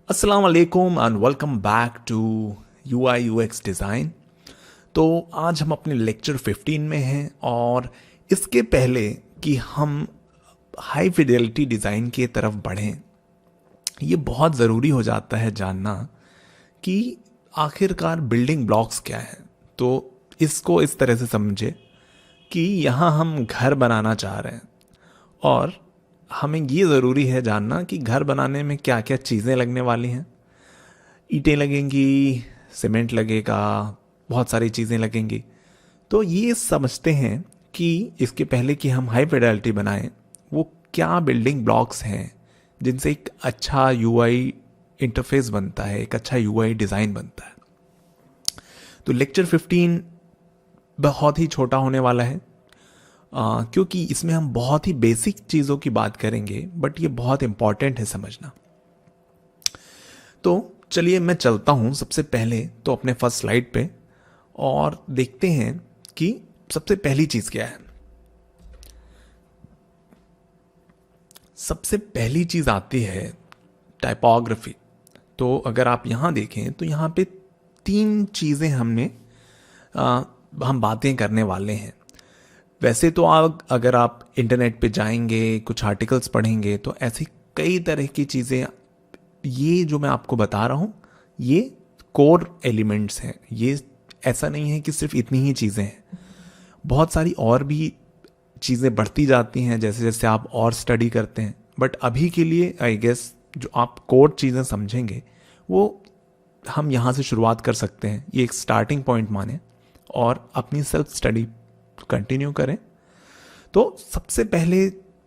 अस्सलाम वालेकुम and welcome back to UI UX design. तो आज हम अपने लेक्चर 15 में हैं और इसके पहले कि हम हाई फिडेलिटी डिज़ाइन की तरफ बढ़ें, ये बहुत ज़रूरी हो जाता है जानना कि आखिरकार बिल्डिंग ब्लॉक्स क्या हैं। तो इसको इस तरह से समझे कि यहाँ हम घर बनाना चाह रहे हैं और हमें ये ज़रूरी है जानना कि घर बनाने में क्या क्या चीज़ें लगने वाली हैं। ईंटें लगेंगी, सीमेंट लगेगा, बहुत सारी चीज़ें लगेंगी। तो ये समझते हैं कि इसके पहले कि हम हाई फिडेलिटी बनाएं, वो क्या बिल्डिंग ब्लॉक्स हैं जिनसे एक अच्छा यूआई इंटरफेस बनता है, एक अच्छा यूआई डिज़ाइन बनता है। तो लेक्चर 15 बहुत ही छोटा होने वाला है, क्योंकि इसमें हम बहुत ही बेसिक चीज़ों की बात करेंगे, बट ये बहुत इंपॉर्टेंट है समझना। तो चलिए मैं चलता हूँ सबसे पहले तो अपने फर्स्ट स्लाइड पे और देखते हैं कि सबसे पहली चीज़ क्या है। सबसे पहली चीज़ आती है टाइपोग्राफी। तो अगर आप यहाँ देखें तो यहाँ पे तीन चीज़ें हम बातें करने वाले हैं। वैसे तो अगर आप इंटरनेट पे जाएंगे, कुछ आर्टिकल्स पढ़ेंगे, तो ऐसी कई तरह की चीज़ें, ये जो मैं आपको बता रहा हूँ ये कोर एलिमेंट्स हैं। ये ऐसा नहीं है कि सिर्फ इतनी ही चीज़ें हैं, बहुत सारी और भी चीज़ें बढ़ती जाती हैं जैसे जैसे आप और स्टडी करते हैं। बट अभी के लिए आई गेस जो आप कोर चीज़ें समझेंगे वो हम यहाँ से शुरुआत कर सकते हैं। ये एक स्टार्टिंग पॉइंट माने और अपनी सेल्फ स्टडी कंटिन्यू करें। तो सबसे पहले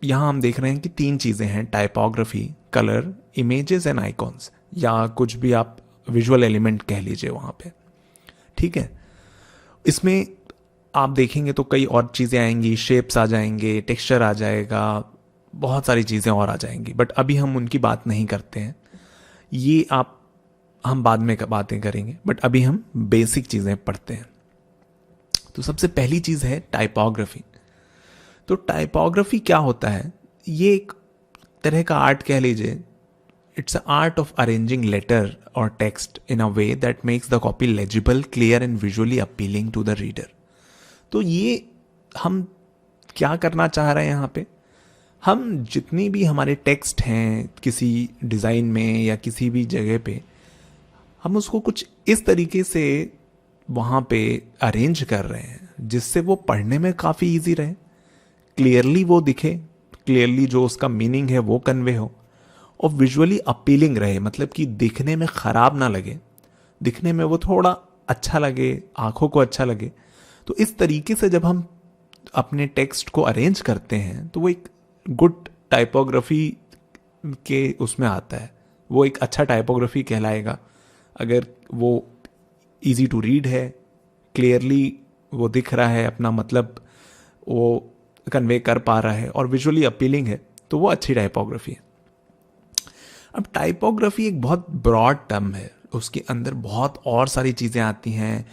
यहाँ हम देख रहे हैं कि तीन चीज़ें हैं: typography, colour, images and icons, या कुछ भी आप विजुअल एलिमेंट कह लीजिए वहाँ पे। ठीक है, इसमें आप देखेंगे तो कई और चीज़ें आएंगी, शेप्स आ जाएंगे, टेक्सचर आ जाएगा, बहुत सारी चीज़ें और आ जाएंगी, बट अभी हम उनकी बात नहीं करते हैं। ये हम बाद में बातें करेंगे, बट अभी हम बेसिक चीज़ें पढ़ते हैं। तो सबसे पहली चीज़ है टाइपोग्राफी। तो टाइपोग्राफी क्या होता है? ये एक तरह का आर्ट कह लीजिए। It's a art of arranging letter और text in a way that makes the copy legible, clear and visually appealing to the reader. तो ये हम क्या करना चाह रहे हैं यहाँ पे? हम जितनी भी हमारे टेक्स्ट हैं किसी डिज़ाइन में या किसी भी जगह पे, हम उसको कुछ इस तरीके से वहाँ पे अरेंज कर रहे हैं जिससे वो पढ़ने में काफ़ी इजी रहे, क्लियरली वो दिखे, क्लियरली जो उसका मीनिंग है वो कन्वे हो, और विजुअली अपीलिंग रहे, मतलब कि दिखने में ख़राब ना लगे, दिखने में वो थोड़ा अच्छा लगे, आंखों को अच्छा लगे। तो इस तरीके से जब हम अपने टेक्स्ट को अरेंज करते हैं तो वो एक गुड टाइपोग्राफी के उसमें आता है, वो एक अच्छा टाइपोग्राफी कहलाएगा। अगर वो इजी टू रीड है, क्लियरली वो दिख रहा है, अपना मतलब वो कन्वे कर पा रहा है और विजुअली अपीलिंग है, तो वो अच्छी टाइपोग्राफी है। अब टाइपोग्राफी एक बहुत ब्रॉड टर्म है, उसके अंदर बहुत और सारी चीज़ें आती हैं।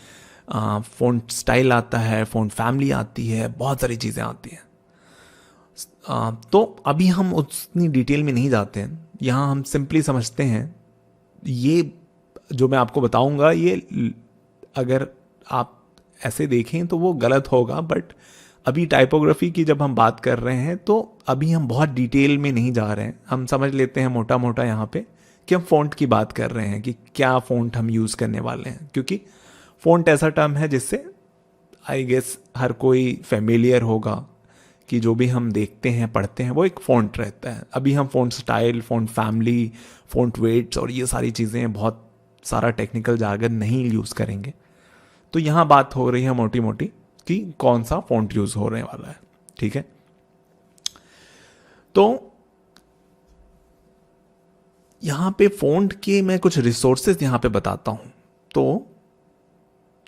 फ़ॉन्ट स्टाइल आता है, फ़ॉन्ट फैमिली आती है, बहुत सारी चीज़ें आती हैं। तो अभी हम उतनी डिटेल में नहीं जाते हैं, यहाँ हम सिंपली समझते हैं। ये जो मैं आपको बताऊंगा ये अगर आप ऐसे देखें तो वो गलत होगा, बट अभी टाइपोग्राफी की जब हम बात कर रहे हैं तो अभी हम बहुत डिटेल में नहीं जा रहे हैं। हम समझ लेते हैं मोटा मोटा यहाँ पे कि हम फ़ॉन्ट की बात कर रहे हैं कि क्या फ़ॉन्ट हम यूज़ करने वाले हैं, क्योंकि फ़ॉन्ट ऐसा टर्म है जिससे आई गेस हर कोई फेमिलियर होगा कि जो भी हम देखते हैं पढ़ते हैं वो एक फ़ॉन्ट रहता है। अभी हम font style, font family, font weights और ये सारी चीज़ें, बहुत सारा टेक्निकल जार्गन नहीं यूज़ करेंगे। तो यहाँ बात हो रही है मोटी मोटी कि कौन सा फ़ॉन्ट यूज़ होने वाला है। ठीक है, तो यहाँ पे फ़ॉन्ट के मैं कुछ रिसोर्सेज यहाँ पे बताता हूँ। तो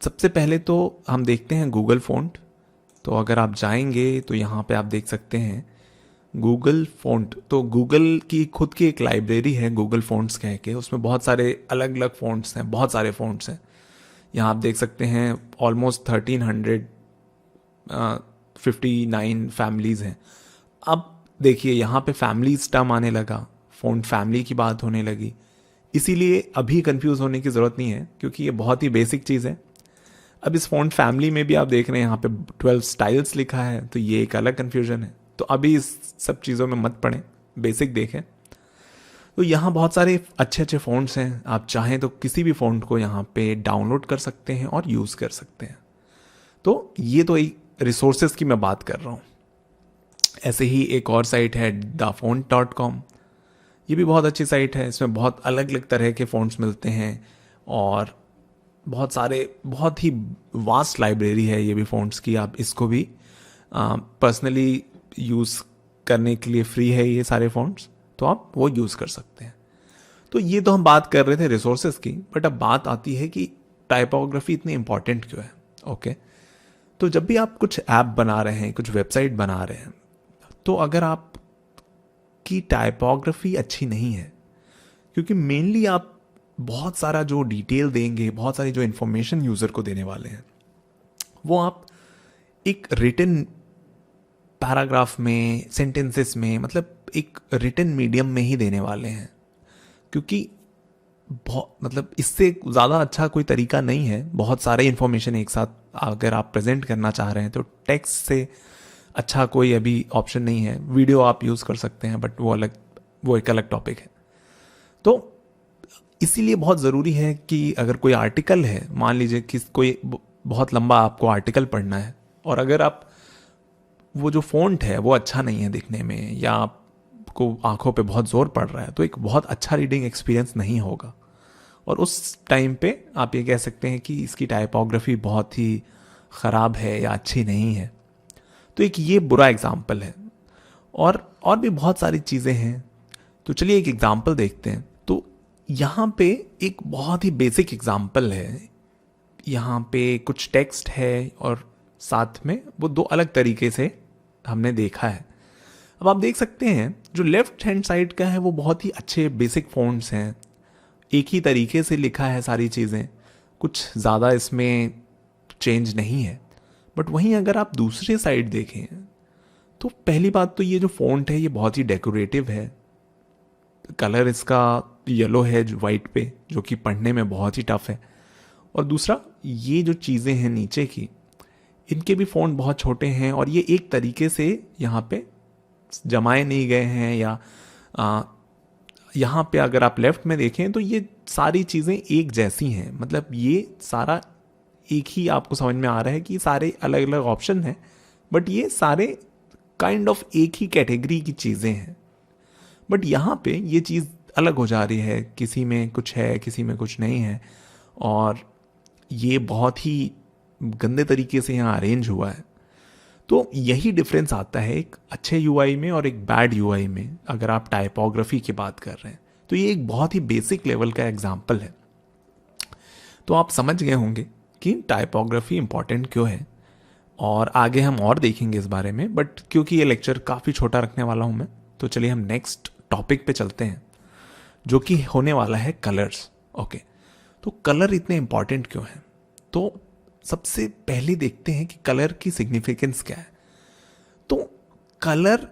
सबसे पहले तो हम देखते हैं गूगल फ़ॉन्ट। तो अगर आप जाएंगे तो यहाँ पे आप देख सकते हैं गूगल फ़ॉन्ट। तो गूगल की खुद की एक लाइब्रेरी है गूगल फ़ॉन्ट्स कह के, उसमें बहुत सारे अलग अलग फ़ॉन्ट्स हैं, बहुत सारे फ़ॉन्ट्स हैं। यहाँ आप देख सकते हैं ऑलमोस्ट 1359 फैमिलीज़ हैं। अब देखिए यहाँ पे फैमिलीज टर्म आने लगा, फ़ॉन्ट फैमिली की बात होने लगी। इसीलिए अभी कंफ्यूज होने की ज़रूरत नहीं है, क्योंकि ये बहुत ही बेसिक चीज़ है। अब इस फ़ॉन्ट फैमिली में भी आप देख रहे हैं यहाँ पे 12 स्टाइल्स लिखा है, तो ये एक अलग कन्फ्यूजन है। तो अभी इस सब चीज़ों में मत पड़ें, बेसिक देखें। तो यहाँ बहुत सारे अच्छे अच्छे फ़ॉन्ट्स हैं, आप चाहें तो किसी भी फ़ॉन्ट को यहाँ पे डाउनलोड कर सकते हैं और यूज़ कर सकते हैं। तो ये तो एक रिसोर्सेज की मैं बात कर रहा हूँ। ऐसे ही एक और साइट है dafont.com, ये भी बहुत अच्छी साइट है। इसमें बहुत अलग अलग तरह के फ़ॉन्ट्स मिलते हैं और बहुत सारे, बहुत ही वास्ट लाइब्रेरी है ये भी फ़ॉन्ट्स की। आप इसको भी पर्सनली यूज़ करने के लिए फ्री है ये सारे फ़ॉन्ट्स, तो आप वो यूज़ कर सकते हैं। तो ये तो हम बात कर रहे थे रिसोर्सेज की, बट अब बात आती है कि टाइपोग्राफी इतनी इंपॉर्टेंट क्यों है। ओके, तो जब भी आप कुछ ऐप बना रहे हैं, कुछ वेबसाइट बना रहे हैं, तो अगर आप की टाइपोग्राफी अच्छी नहीं है, क्योंकि मेनली आप बहुत सारा जो डिटेल देंगे, बहुत सारी जो इन्फॉर्मेशन यूज़र को देने वाले हैं, वो आप एक रिटन पैराग्राफ में, सेंटेंसेस में, मतलब एक रिटन मीडियम में ही देने वाले हैं। क्योंकि बहुत, मतलब इससे ज़्यादा अच्छा कोई तरीका नहीं है बहुत सारे इन्फॉर्मेशन एक साथ अगर आप प्रेजेंट करना चाह रहे हैं। तो टेक्स्ट से अच्छा कोई अभी ऑप्शन नहीं है। वीडियो आप यूज़ कर सकते हैं, बट वो एक अलग टॉपिक है। तो इसीलिए बहुत ज़रूरी है कि अगर कोई आर्टिकल है, मान लीजिए कि कोई बहुत लंबा आपको आर्टिकल पढ़ना है, और अगर आप वो जो फ़ॉन्ट है वो अच्छा नहीं है दिखने में, या आपको आंखों पे बहुत ज़ोर पड़ रहा है, तो एक बहुत अच्छा रीडिंग एक्सपीरियंस नहीं होगा। और उस टाइम पे आप ये कह सकते हैं कि इसकी टाइपोग्राफी बहुत ही ख़राब है या अच्छी नहीं है। तो एक ये बुरा एग्जाम्पल है। और भी बहुत सारी चीज़ें हैं। तो चलिए एक एग्जाम्पल देखते हैं। तो यहाँ पे एक बहुत ही बेसिक एग्जाम्पल है। यहाँ पे कुछ टेक्स्ट है और साथ में वो दो अलग तरीके से हमने देखा है। अब आप देख सकते हैं जो लेफ्ट हैंड साइड का है वो बहुत ही अच्छे बेसिक फ़ॉन्ट्स हैं, एक ही तरीके से लिखा है सारी चीज़ें, कुछ ज़्यादा इसमें चेंज नहीं है। बट वहीं अगर आप दूसरे साइड देखें तो पहली बात तो ये जो फ़ॉन्ट है ये बहुत ही डेकोरेटिव है। कलर इसका येलो है जो वाइट पे, जो कि पढ़ने में बहुत ही टफ है। और दूसरा, ये जो चीज़ें हैं नीचे की, इनके भी फ़ॉन्ट बहुत छोटे हैं और ये एक तरीके से यहाँ पे जमाए नहीं गए हैं। या यहाँ पे अगर आप लेफ्ट में देखें तो ये सारी चीज़ें एक जैसी हैं, मतलब ये सारा एक ही आपको समझ में आ रहा है कि सारे अलग अलग ऑप्शन हैं, बट ये सारे काइंड ऑफ एक ही कैटेगरी की चीज़ें हैं। बट यहाँ पे ये चीज़ अलग हो जा रही है, किसी में कुछ है, किसी में कुछ नहीं है, और ये बहुत ही गंदे तरीके से यहाँ अरेंज हुआ है। तो यही डिफरेंस आता है एक अच्छे यूआई में और एक बैड यूआई में, अगर आप टाइपोग्राफी की बात कर रहे हैं। तो ये एक बहुत ही बेसिक लेवल का एग्जाम्पल है। तो आप समझ गए होंगे कि टाइपोग्राफी इंपॉर्टेंट क्यों है, और आगे हम और देखेंगे इस बारे में। बट क्योंकि ये लेक्चर काफ़ी छोटा रखने वाला हूँ मैं, तो चलिए हम नेक्स्ट टॉपिक पे चलते हैं, जो कि होने वाला है कलर्स। ओके, तो कलर इतने इंपॉर्टेंट क्यों हैं? तो सबसे पहले देखते हैं कि कलर की सिग्निफिकेंस क्या है। तो कलर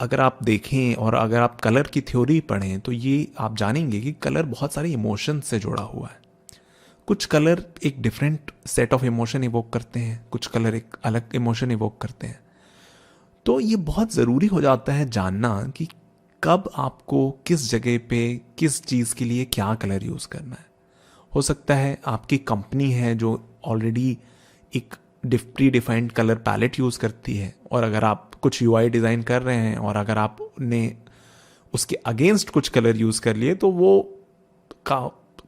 अगर आप देखें और अगर आप कलर की थ्योरी पढ़ें तो ये आप जानेंगे कि कलर बहुत सारे इमोशंस से जुड़ा हुआ है। कुछ कलर एक different set of emotion evoke करते हैं, कुछ कलर एक अलग इमोशन इवोक करते हैं। तो ये बहुत ज़रूरी हो जाता है जानना कि कब आपको किस जगह पे किस चीज़ के लिए क्या कलर यूज़ करना है। हो सकता है आपकी कंपनी है जो ऑलरेडी एक predefined colour palette use करती है, और अगर आप कुछ यूआई डिज़ाइन कर रहे हैं और अगर आपने उसके अगेंस्ट कुछ कलर यूज़ कर लिए, तो वो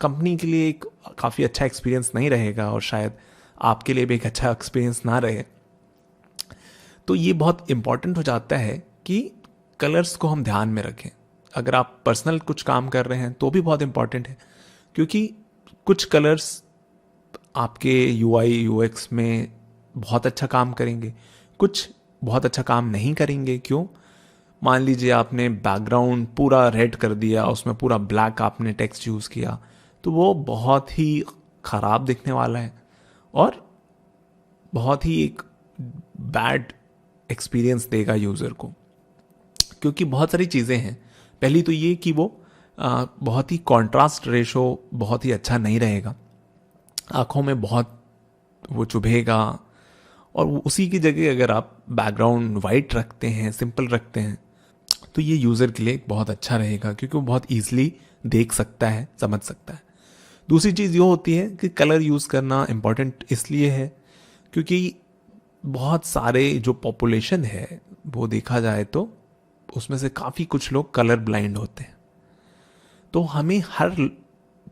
कंपनी के लिए एक काफ़ी अच्छा एक्सपीरियंस नहीं रहेगा, और शायद आपके लिए भी एक अच्छा एक्सपीरियंस ना रहे। तो ये बहुत इम्पॉर्टेंट हो जाता है कि कलर्स को हम ध्यान में रखें। अगर आप पर्सनल कुछ काम कर रहे हैं तो भी बहुत इम्पॉर्टेंट है, क्योंकि कुछ कलर्स आपके यूआई यूएक्स में बहुत अच्छा काम करेंगे, कुछ बहुत अच्छा काम नहीं करेंगे। क्यों? मान लीजिए आपने बैकग्राउंड पूरा रेड कर दिया, उसमें पूरा ब्लैक आपने टेक्स्ट यूज़ किया, तो वो बहुत ही ख़राब दिखने वाला है और बहुत ही एक बैड एक्सपीरियंस देगा यूज़र को। क्योंकि बहुत सारी चीज़ें हैं। पहली तो ये कि वो बहुत ही कॉन्ट्रास्ट रेशो बहुत ही अच्छा नहीं रहेगा, आँखों में बहुत वो चुभेगा। और उसी की जगह अगर आप बैकग्राउंड वाइट रखते हैं, सिंपल रखते हैं, तो ये यूज़र के लिए बहुत अच्छा रहेगा, क्योंकि वो बहुत ईजिली देख सकता है, समझ सकता है। दूसरी चीज़ ये होती है कि कलर यूज़ करना इम्पॉर्टेंट इसलिए है क्योंकि बहुत सारे जो पॉपुलेशन है वो देखा जाए तो उसमें से काफ़ी कुछ लोग कलर ब्लाइंड होते हैं। तो हमें हर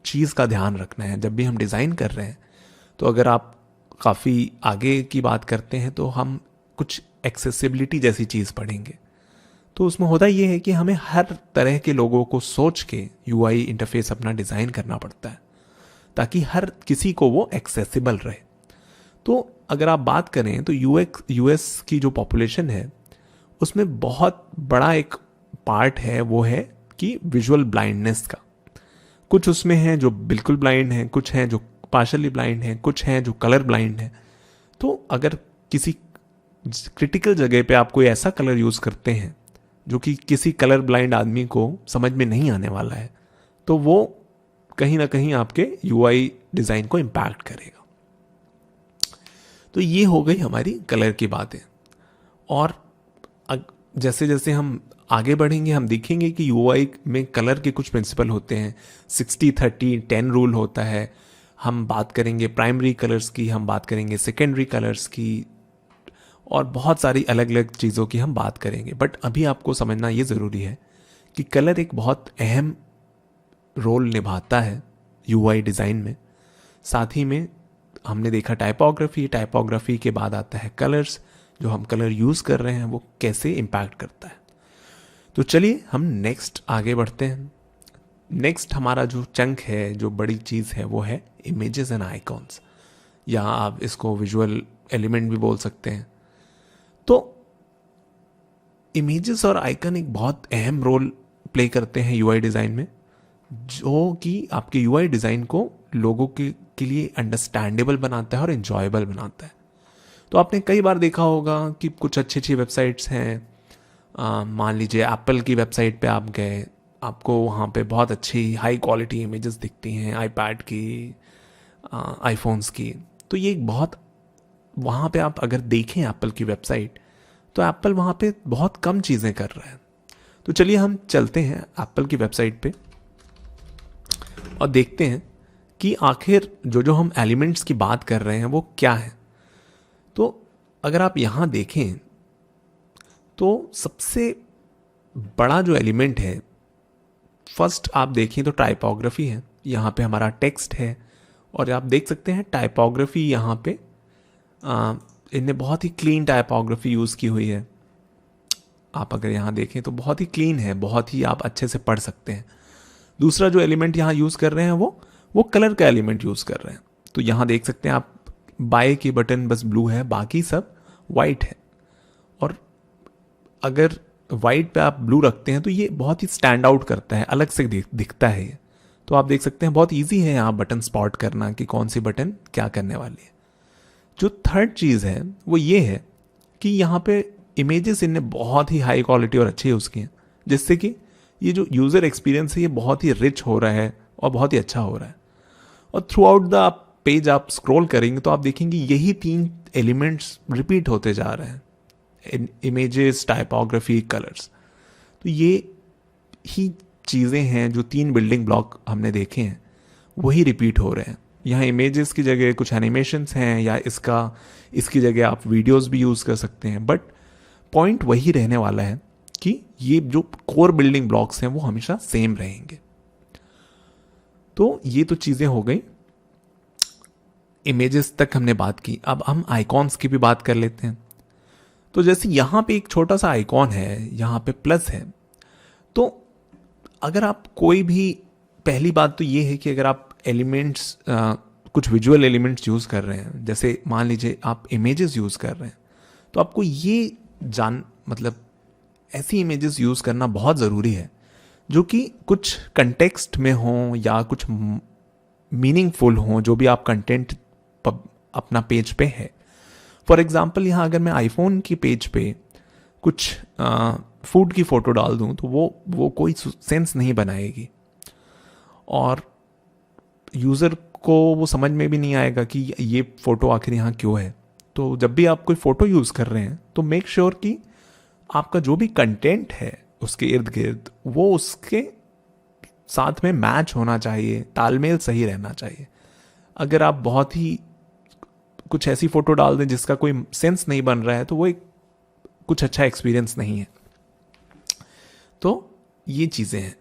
चीज़ का ध्यान रखना है जब भी हम डिज़ाइन कर रहे हैं। तो अगर आप काफ़ी आगे की बात करते हैं तो हम कुछ एक्सेसिबिलिटी जैसी चीज़ पढ़ेंगे। तो उसमें होता ये है कि हमें हर तरह के लोगों को सोच के यूआई इंटरफेस अपना डिज़ाइन करना पड़ता है ताकि हर किसी को वो एक्सेसिबल रहे। तो अगर आप बात करें तो यूएस की जो पॉपुलेशन है उसमें बहुत बड़ा एक पार्ट है, वो है कि विजुअल ब्लाइंडनेस का। कुछ उसमें हैं जो बिल्कुल ब्लाइंड हैं, कुछ हैं जो पार्शली ब्लाइंड हैं, कुछ हैं जो कलर ब्लाइंड हैं। तो अगर किसी क्रिटिकल जगह पे आप कोई ऐसा कलर यूज़ करते हैं जो कि किसी कलर ब्लाइंड आदमी को समझ में नहीं आने वाला है, तो वो कहीं ना कहीं आपके यूआई डिज़ाइन को इम्पैक्ट करेगा। तो ये हो गई हमारी कलर की बातें। और जैसे जैसे हम आगे बढ़ेंगे हम देखेंगे कि यूआई में कलर के कुछ प्रिंसिपल होते हैं। 60-30-10 रूल होता है। हम बात करेंगे प्राइमरी कलर्स की, हम बात करेंगे सेकेंडरी कलर्स की, और बहुत सारी अलग अलग चीज़ों की हम बात करेंगे। बट अभी आपको समझना ये ज़रूरी है कि कलर एक बहुत अहम रोल निभाता है यूआई डिज़ाइन में। साथ ही में हमने देखा टाइपोग्राफी के बाद आता है कलर्स। जो हम कलर यूज़ कर रहे हैं वो कैसे इम्पैक्ट करता है। तो चलिए हम नेक्स्ट आगे बढ़ते हैं। नेक्स्ट हमारा जो चंक है, जो बड़ी चीज़ है, वो है इमेजेस एंड आइकॉन्स, या आप इसको विजुअल एलिमेंट भी बोल सकते हैं। तो इमेजेस और आइकन एक बहुत अहम रोल प्ले करते हैं यूआई डिज़ाइन में, जो कि आपके यूआई डिज़ाइन को लोगों के लिए अंडरस्टैंडेबल बनाता है और इन्जॉयबल बनाता है। तो आपने कई बार देखा होगा कि कुछ अच्छी अच्छी वेबसाइट्स हैं, मान लीजिए एप्पल की वेबसाइट पे आप गए, आपको वहाँ पे बहुत अच्छी हाई क्वालिटी इमेजेस दिखती हैं, आईपैड की, आईफोन्स की। तो ये एक बहुत, वहाँ पे आप अगर देखें एप्पल की वेबसाइट, तो एप्पल वहाँ पे बहुत कम चीज़ें कर रहा है। तो चलिए हम चलते हैं एप्पल की वेबसाइट पे और देखते हैं कि आखिर जो हम एलिमेंट्स की बात कर रहे हैं वो क्या है। तो अगर आप यहाँ देखें तो सबसे बड़ा जो एलिमेंट है, फर्स्ट आप देखें तो टाइपोग्राफी है। यहाँ पे हमारा टेक्स्ट है और आप देख सकते हैं टाइपोग्राफी यहाँ पे इनने बहुत ही क्लीन टाइपोग्राफी यूज़ की हुई है। आप अगर यहाँ देखें तो बहुत ही क्लीन है, बहुत ही आप अच्छे से पढ़ सकते हैं। दूसरा जो एलिमेंट यहाँ यूज़ कर रहे हैं वो कलर का एलिमेंट यूज़ कर रहे हैं। तो यहाँ देख सकते हैं आप, बाय की बटन बस ब्लू है, बाकी सब वाइट है। और अगर वाइट पे आप ब्लू रखते हैं तो ये बहुत ही स्टैंड आउट करता है, अलग से दिखता है ये। तो आप देख सकते हैं बहुत इजी है यहाँ बटन स्पॉट करना कि कौन सी बटन क्या करने वाली है। जो थर्ड चीज़ है वो ये है कि यहाँ पे इमेजेस इनने बहुत ही हाई क्वालिटी और अच्छे यूज़ किए हैं, जिससे कि ये जो यूज़र एक्सपीरियंस है ये बहुत ही रिच हो रहा है और बहुत ही अच्छा हो रहा है। और थ्रू आउट द पेज आप स्क्रॉल करेंगे तो आप देखेंगे यही 3 एलिमेंट्स रिपीट होते जा रहे हैं, इमेजेस, टाइपोग्राफी, कलर्स। तो ये ही चीज़ें हैं जो 3 बिल्डिंग ब्लॉक हमने देखे हैं वही रिपीट हो रहे हैं। यहाँ इमेजेस की जगह कुछ एनिमेशंस हैं, या इसकी जगह आप वीडियोस भी यूज़ कर सकते हैं। बट पॉइंट वही रहने वाला है कि ये जो कोर बिल्डिंग ब्लॉक्स हैं वो हमेशा सेम रहेंगे। तो ये तो चीज़ें हो गई, इमेजेस तक हमने बात की। अब हम आइकॉन्स की भी बात कर लेते हैं। तो जैसे यहाँ पे एक छोटा सा आइकॉन है, यहाँ पे प्लस है। तो अगर आप कोई भी, पहली बात तो ये है कि अगर आप एलिमेंट्स, कुछ विजुअल एलिमेंट्स यूज़ कर रहे हैं, जैसे मान लीजिए आप इमेजेस यूज़ कर रहे हैं, तो आपको ये मतलब ऐसी इमेजेस यूज़ करना बहुत ज़रूरी है जो कि कुछ कंटेक्स्ट में हों या कुछ मीनिंगफुल हों, जो भी आप कंटेंट अपना पेज पे है। फॉर एग्जांपल यहाँ अगर मैं आईफोन की पेज पे कुछ फूड की फ़ोटो डाल दूँ तो वो कोई सेंस नहीं बनाएगी। और यूज़र को वो समझ में भी नहीं आएगा कि ये फ़ोटो आखिर यहाँ क्यों है। तो जब भी आप कोई फ़ोटो यूज़ कर रहे हैं तो मेक श्योर कि आपका जो भी कंटेंट है उसके इर्द गिर्द वो उसके साथ में मैच होना चाहिए, तालमेल सही रहना चाहिए। अगर आप बहुत ही कुछ ऐसी फ़ोटो डाल दें जिसका कोई सेंस नहीं बन रहा है तो वो एक कुछ अच्छा एक्सपीरियंस नहीं है। तो ये चीज़ें हैं।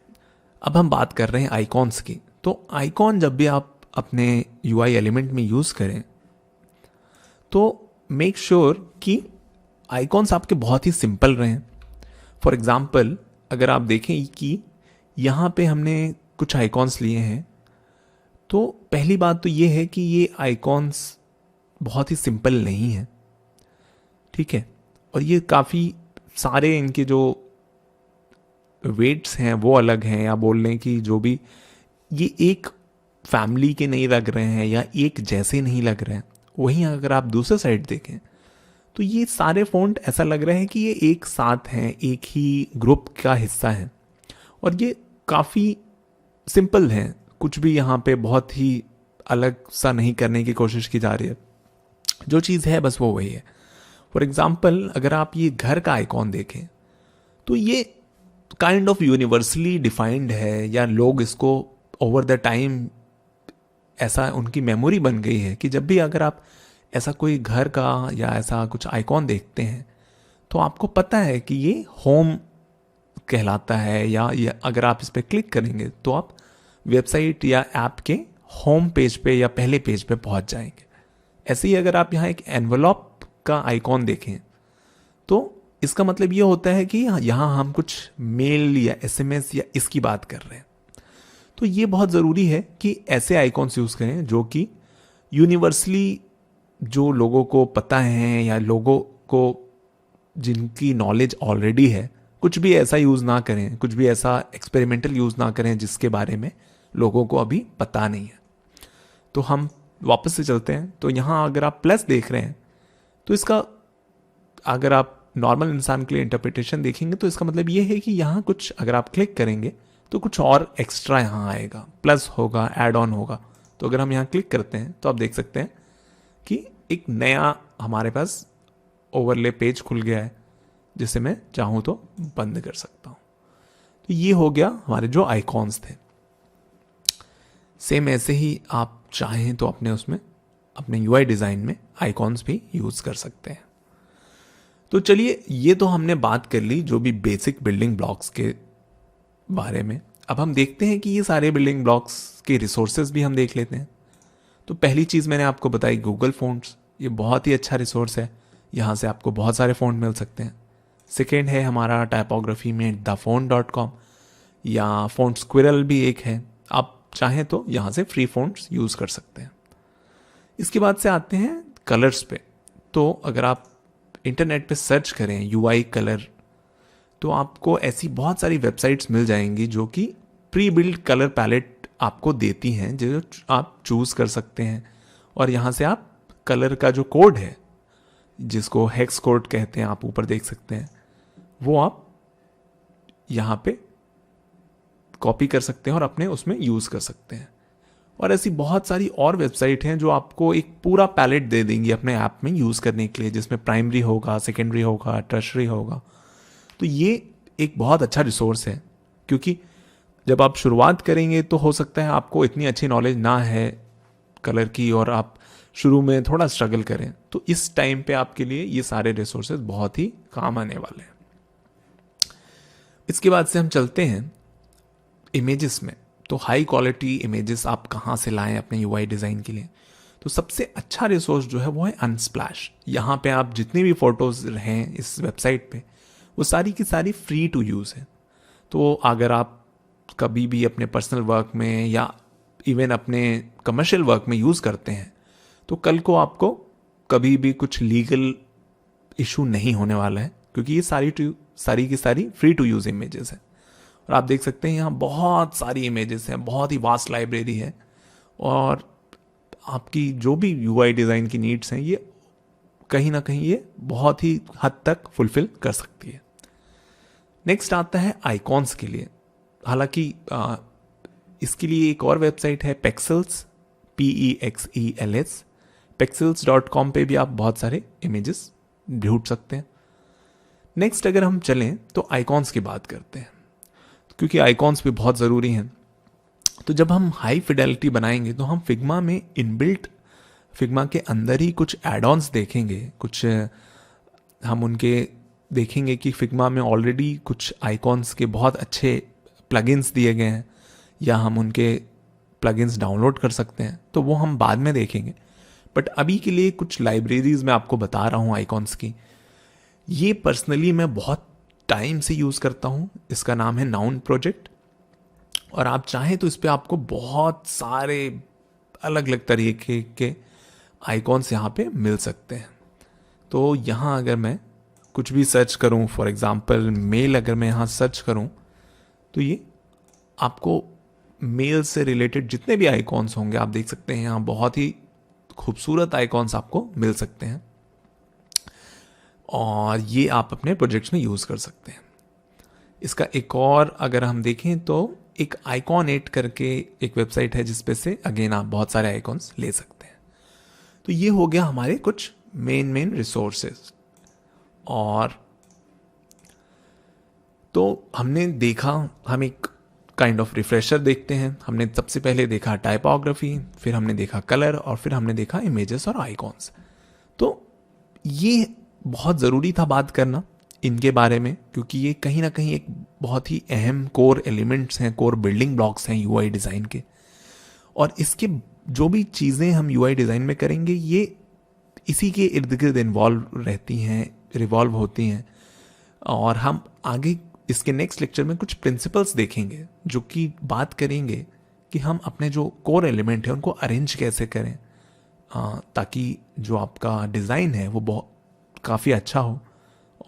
अब हम बात कर रहे हैं आइकॉन्स की। तो आइकॉन जब भी आप अपने यूआई एलिमेंट में यूज़ करें तो मेक श्योर कि आइकॉन्स आपके बहुत ही सिंपल रहें। फॉर एग्जांपल अगर आप देखें कि यहाँ पे हमने कुछ आइकॉन्स लिए हैं, तो पहली बात तो ये है कि ये आइकॉन्स बहुत ही सिंपल नहीं है, ठीक है। और ये काफ़ी सारे इनके जो वेट्स हैं वो अलग हैं, या बोल लें कि जो भी ये एक फैमिली के नहीं लग रहे हैं या एक जैसे नहीं लग रहे हैं। वहीं अगर आप दूसरे साइड देखें तो ये सारे फ़ॉन्ट ऐसा लग रहे हैं कि ये एक साथ हैं, एक ही ग्रुप का हिस्सा हैं, और ये काफ़ी सिंपल हैं। कुछ भी यहाँ पे बहुत ही अलग सा नहीं करने की कोशिश की जा रही है। जो चीज़ है बस वो वही है। फॉर एग्जाम्पल अगर आप ये घर का आइकॉन देखें तो ये काइंड ऑफ यूनिवर्सली डिफाइंड है, या लोग इसको ओवर द टाइम ऐसा उनकी मेमोरी बन गई है कि जब भी अगर आप ऐसा कोई घर का या ऐसा कुछ आइकॉन देखते हैं तो आपको पता है कि ये होम कहलाता है, या अगर आप इस पर क्लिक करेंगे तो आप वेबसाइट या ऐप के होम पेज पे या पहले पेज पे पहुंच जाएंगे। ऐसे ही अगर आप यहाँ एक एनवलप का आइकॉन देखें तो इसका मतलब ये होता है कि यहाँ हम कुछ मेल या एसएमएस या इसकी बात कर रहे हैं। तो ये बहुत ज़रूरी है कि ऐसे आइकॉन्स यूज़ करें जो कि यूनिवर्सली जो लोगों को पता है या लोगों को जिनकी नॉलेज ऑलरेडी है, कुछ भी ऐसा यूज़ ना करें, कुछ भी ऐसा एक्सपेरिमेंटल यूज़ ना करें जिसके बारे में लोगों को अभी पता नहीं है। तो हम वापस से चलते हैं। तो यहाँ अगर आप प्लस देख रहे हैं तो इसका अगर आप नॉर्मल इंसान के लिए इंटरप्रिटेशन देखेंगे तो इसका मतलब ये है कि यहाँ कुछ अगर आप क्लिक करेंगे तो कुछ और एक्स्ट्रा यहाँ आएगा, प्लस होगा, ऐड ऑन होगा। तो अगर हम यहाँ क्लिक करते हैं तो आप देख सकते हैं कि एक नया हमारे पास ओवरले पेज खुल गया है जिसे मैं चाहूँ तो बंद कर सकता हूँ। तो ये हो गया हमारे जो आइकॉन्स थे। सेम ऐसे ही आप चाहें तो अपने उसमें अपने यूआई डिज़ाइन में आइकॉन्स भी यूज़ कर सकते हैं। तो चलिए ये तो हमने बात कर ली जो भी बेसिक बिल्डिंग ब्लॉक्स के बारे में। अब हम देखते हैं कि ये सारे बिल्डिंग ब्लॉक्स के रिसोर्सेज भी हम देख लेते हैं। तो पहली चीज़ मैंने आपको बताई गूगल फ़ॉन्ट्स, ये बहुत ही अच्छा रिसोर्स है, यहाँ से आपको बहुत सारे फ़ॉन्ट मिल सकते हैं। सेकेंड है हमारा टाइपोग्राफी में thefont.com, या फ़ॉन्ट स्क्विरल भी एक है, आप चाहें तो यहाँ से फ्री फ़ॉन्ट्स यूज़ कर सकते हैं। इसके बाद से आते हैं कलर्स पे। तो अगर आप इंटरनेट पे सर्च करें यूआई कलर तो आपको ऐसी बहुत सारी वेबसाइट्स मिल जाएंगी जो कि प्री बिल्ड कलर पैलेट आपको देती हैं, जो आप चूज़ कर सकते हैं। और यहाँ से आप कलर का जो कोड है जिसको हेक्स कोड कहते हैं, आप ऊपर देख सकते हैं, वो आप यहाँ पे कॉपी कर सकते हैं और अपने उसमें यूज़ कर सकते हैं। और ऐसी बहुत सारी और वेबसाइट हैं जो आपको एक पूरा पैलेट दे देंगी अपने ऐप में यूज़ करने के लिए, जिसमें प्राइमरी होगा, सेकेंडरी होगा, टर्शरी होगा। तो ये एक बहुत अच्छा रिसोर्स है, क्योंकि जब आप शुरुआत करेंगे तो हो सकता है आपको इतनी अच्छी नॉलेज ना है कलर की और आप शुरू में थोड़ा स्ट्रगल करें। तो इस टाइम पे आपके लिए ये सारे रिसोर्सेज बहुत ही काम आने वाले हैं। इसके बाद से हम चलते हैं इमेजेस में। तो हाई क्वालिटी इमेजेस आप कहाँ से लाएं अपने यूआई डिज़ाइन के लिए? तो सबसे अच्छा रिसोर्स जो है वो है अनस्प्लैश। यहाँ पे आप जितनी भी फोटोज़ हैं इस वेबसाइट पे वो सारी की सारी फ्री टू यूज़ है। तो अगर आप कभी भी अपने पर्सनल वर्क में या इवन अपने कमर्शियल वर्क में यूज़ करते हैं तो कल को आपको कभी भी कुछ लीगल इशू नहीं होने वाला है, क्योंकि ये सारी की सारी फ्री टू यूज़ इमेजेस हैं। और आप देख सकते हैं यहाँ बहुत सारी इमेजेस हैं, बहुत ही वास्ट लाइब्रेरी है, और आपकी जो भी यूआई डिज़ाइन की नीड्स हैं ये कहीं ना कहीं ये बहुत ही हद तक फुलफिल कर सकती है। नेक्स्ट आता है आइकॉन्स के लिए। हालांकि इसके लिए एक और वेबसाइट है पेक्सेल्स, PEXELS, pexels.com पे भी आप बहुत सारे इमेजेस ढूंढ सकते हैं। नेक्स्ट अगर हम चलें तो आइकॉन्स की बात करते हैं, क्योंकि आइकॉन्स भी बहुत ज़रूरी हैं। तो जब हम हाई फिडेलिटी बनाएंगे तो हम फिग्मा में इनबिल्ट, फिग्मा के अंदर ही कुछ एड ऑन्स देखेंगे, कुछ हम उनके देखेंगे कि फिग्मा में ऑलरेडी कुछ आइकॉन्स के बहुत अच्छे प्लगइन्स दिए गए हैं, या हम उनके प्लगइन्स डाउनलोड कर सकते हैं, तो वो हम बाद में देखेंगे। बट अभी के लिए कुछ लाइब्रेरीज मैं आपको बता रहा हूँ आइकॉन्स की। ये पर्सनली मैं बहुत टाइम से यूज़ करता हूँ, इसका नाम है नाउन प्रोजेक्ट, और आप चाहें तो इस पर आपको बहुत सारे अलग अलग तरीके के आइकॉन्स यहाँ पे मिल सकते हैं। तो यहाँ अगर मैं कुछ भी सर्च करूँ, फॉर एग्जांपल मेल अगर मैं यहाँ सर्च करूँ, तो ये आपको मेल से रिलेटेड जितने भी आइकॉन्स होंगे आप देख सकते हैं, यहाँ बहुत ही खूबसूरत आइकॉन्स आपको मिल सकते हैं, और ये आप अपने प्रोजेक्ट्स में यूज़ कर सकते हैं। इसका एक और अगर हम देखें तो एक आइकॉन8 करके एक वेबसाइट है, जिसपे से अगेन आप बहुत सारे आइकॉन्स ले सकते हैं। तो ये हो गया हमारे कुछ मेन रिसोर्सेज। और तो हमने देखा, हम एक काइंड ऑफ रिफ्रेशर देखते हैं। हमने सबसे पहले देखा टाइपोग्राफी, फिर हमने देखा कलर, और फिर हमने देखा इमेजेस और आइकॉन्स। तो ये बहुत ज़रूरी था बात करना इनके बारे में, क्योंकि ये कहीं ना कहीं एक बहुत ही अहम कोर एलिमेंट्स हैं, कोर बिल्डिंग ब्लॉक्स हैं यूआई डिज़ाइन के। और इसके जो भी चीज़ें हम यूआई डिज़ाइन में करेंगे, ये इसी के इर्द गिर्द इन्वॉल्व रहती हैं, रिवॉल्व होती हैं। और हम आगे इसके नेक्स्ट लेक्चर में कुछ प्रिंसिपल्स देखेंगे, जो कि बात करेंगे कि हम अपने जो कोर एलिमेंट है उनको अरेंज कैसे करें, ताकि जो आपका डिज़ाइन है वो बहुत काफ़ी अच्छा हो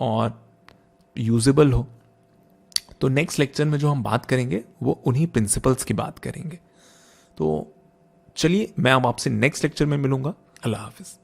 और यूजेबल हो। तो नेक्स्ट लेक्चर में जो हम बात करेंगे वो उन्हीं प्रिंसिपल्स की बात करेंगे। तो चलिए, मैं अब आपसे नेक्स्ट लेक्चर में मिलूंगा। अल्लाह हाफिज़।